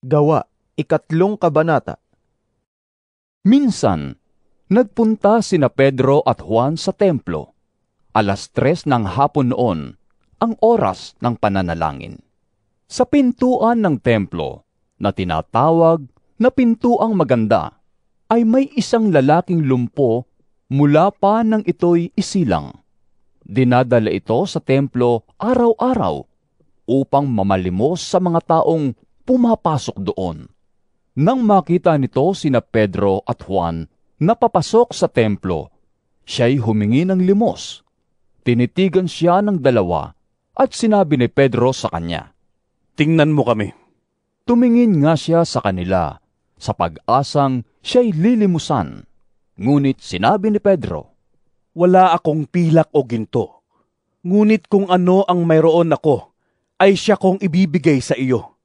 Gawa, 3 kabanata. Minsan, nagpunta sina Pedro at Juan sa templo. 3:00 ng hapon noon, ang oras ng pananalangin. Sa pintuan ng templo, na tinatawag na Pintuang Maganda, ay may isang lalaking lumpo mula pa nang ito'y isilang. Dinadala ito sa templo araw-araw upang mamalimos sa mga taong pumapasok doon. Nang makita nito sina Pedro at Juan na papasok sa templo, siya'y humingi ng limos. Tinitigan siya ng dalawa at sinabi ni Pedro sa kanya, "Tingnan mo kami." Tumingin nga siya sa kanila sa pag-asang siya'y lilimusan. Ngunit sinabi ni Pedro, "Wala akong pilak o ginto. Ngunit kung ano ang mayroon ako, ay siya kong ibibigay sa iyo.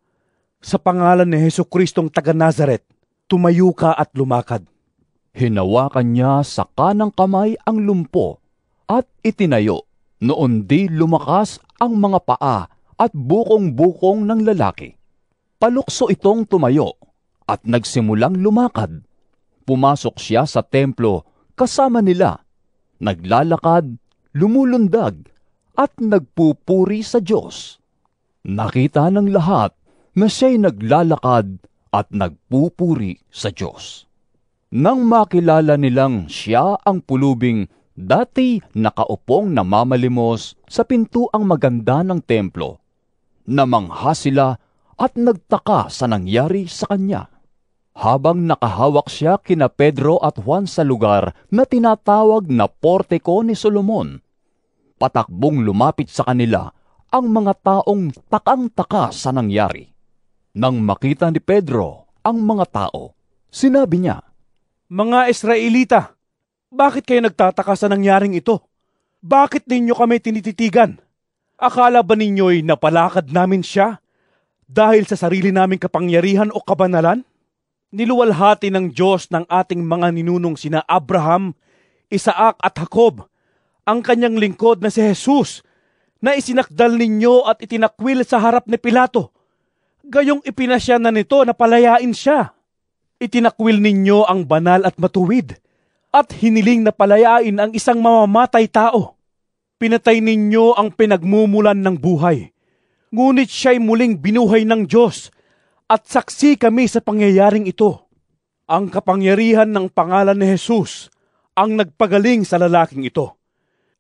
Sa pangalan ni Jesucristong taga Nazaret, tumayo ka at lumakad." Hinawakan niya sa kanang kamay ang lumpo at itinayo. Noon di lumakas ang mga paa at bukong-bukong ng lalaki. Palukso itong tumayo at nagsimulang lumakad. Pumasok siya sa templo kasama nila. Naglalakad, lumulundag at nagpupuri sa Diyos. Nakita ng lahat na siya'y naglalakad at nagpupuri sa Diyos. Nang makilala nilang siya ang pulubing dati nakaupong namamalimos sa Pintuang Maganda ng templo, namangha sila at nagtaka sa nangyari sa kanya. Habang nakahawak siya kina Pedro at Juan sa lugar na tinatawag na Portiko ni Solomon, patakbong lumapit sa kanila ang mga taong takang-taka sa nangyari. Nang makita ni Pedro ang mga tao, sinabi niya, "Mga Israelita, bakit kayo nagtataka sa nangyaring ito? Bakit ninyo kami tinititigan? Akala ba ninyo'y napalakad namin siya dahil sa sarili naming kapangyarihan o kabanalan? Niluwalhati ng Diyos ng ating mga ninunong sina Abraham, Isaac at Jacob, ang kanyang lingkod na si Jesus, na isinakdal ninyo at itinakwil sa harap ni Pilato. Gayong ipinasya na nito na palayain siya. Itinakwil ninyo ang banal at matuwid, at hiniling na palayain ang isang mamamatay tao. Pinatay ninyo ang pinagmumulan ng buhay, ngunit siya'y muling binuhay ng Diyos, at saksi kami sa pangyayaring ito. Ang kapangyarihan ng pangalan ni Jesus ang nagpagaling sa lalaking ito.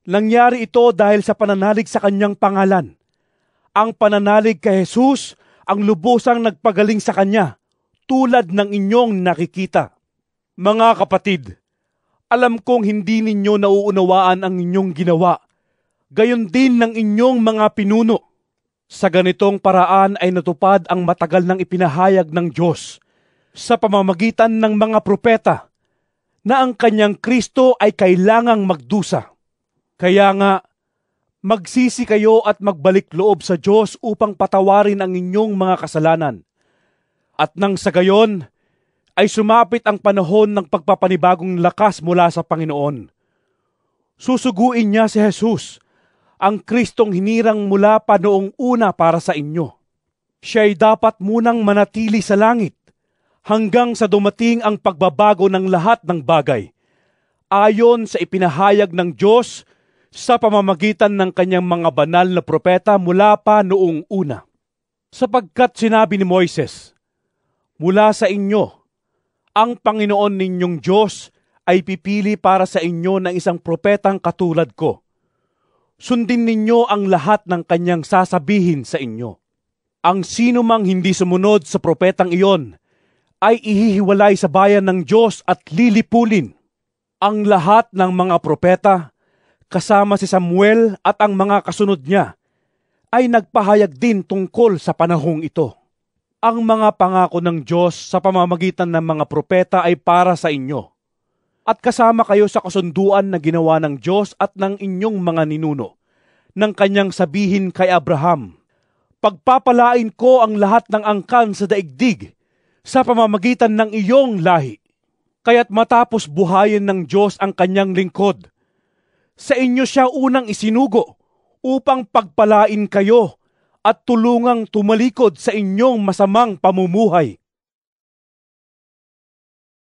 Nangyari ito dahil sa pananalig sa kanyang pangalan. Ang pananalig kay Jesus ang lubusang nagpagaling sa kanya, tulad ng inyong nakikita. Mga kapatid, alam kong hindi ninyo nauunawaan ang inyong ginawa, gayon din ng inyong mga pinuno. Sa ganitong paraan ay natupad ang matagal nang ipinahayag ng Diyos sa pamamagitan ng mga propeta na ang kanyang Kristo ay kailangang magdusa. Kaya nga, magsisi kayo at magbalik loob sa Diyos upang patawarin ang inyong mga kasalanan. At nang sa gayon, ay sumapit ang panahon ng pagpapanibagong lakas mula sa Panginoon. Susuguin niya si Jesus, ang Kristong hinirang mula pa noong una para sa inyo. Siya'y dapat munang manatili sa langit hanggang sa dumating ang pagbabago ng lahat ng bagay, ayon sa ipinahayag ng Diyos sa pamamagitan ng kanyang mga banal na propeta mula pa noong una. Sapagkat sinabi ni Moises, "Mula sa inyo, ang Panginoon ninyong Diyos ay pipili para sa inyo ng isang propetang katulad ko. Sundin ninyo ang lahat ng kanyang sasabihin sa inyo. Ang sino mang hindi sumunod sa propetang iyon ay ihihiwalay sa bayan ng Diyos at lilipulin." Ang lahat ng mga propeta, kasama si Samuel at ang mga kasunod niya, ay nagpahayag din tungkol sa panahong ito. Ang mga pangako ng Diyos sa pamamagitan ng mga propeta ay para sa inyo. At kasama kayo sa kasunduan na ginawa ng Diyos at ng inyong mga ninuno, ng kanyang sabihin kay Abraham, "Pagpapalain ko ang lahat ng angkan sa daigdig sa pamamagitan ng iyong lahi." Kaya't matapos buhayin ng Diyos ang kanyang lingkod, sa inyo siya unang isinugo upang pagpalain kayo at tulungang tumalikod sa inyong masamang pamumuhay.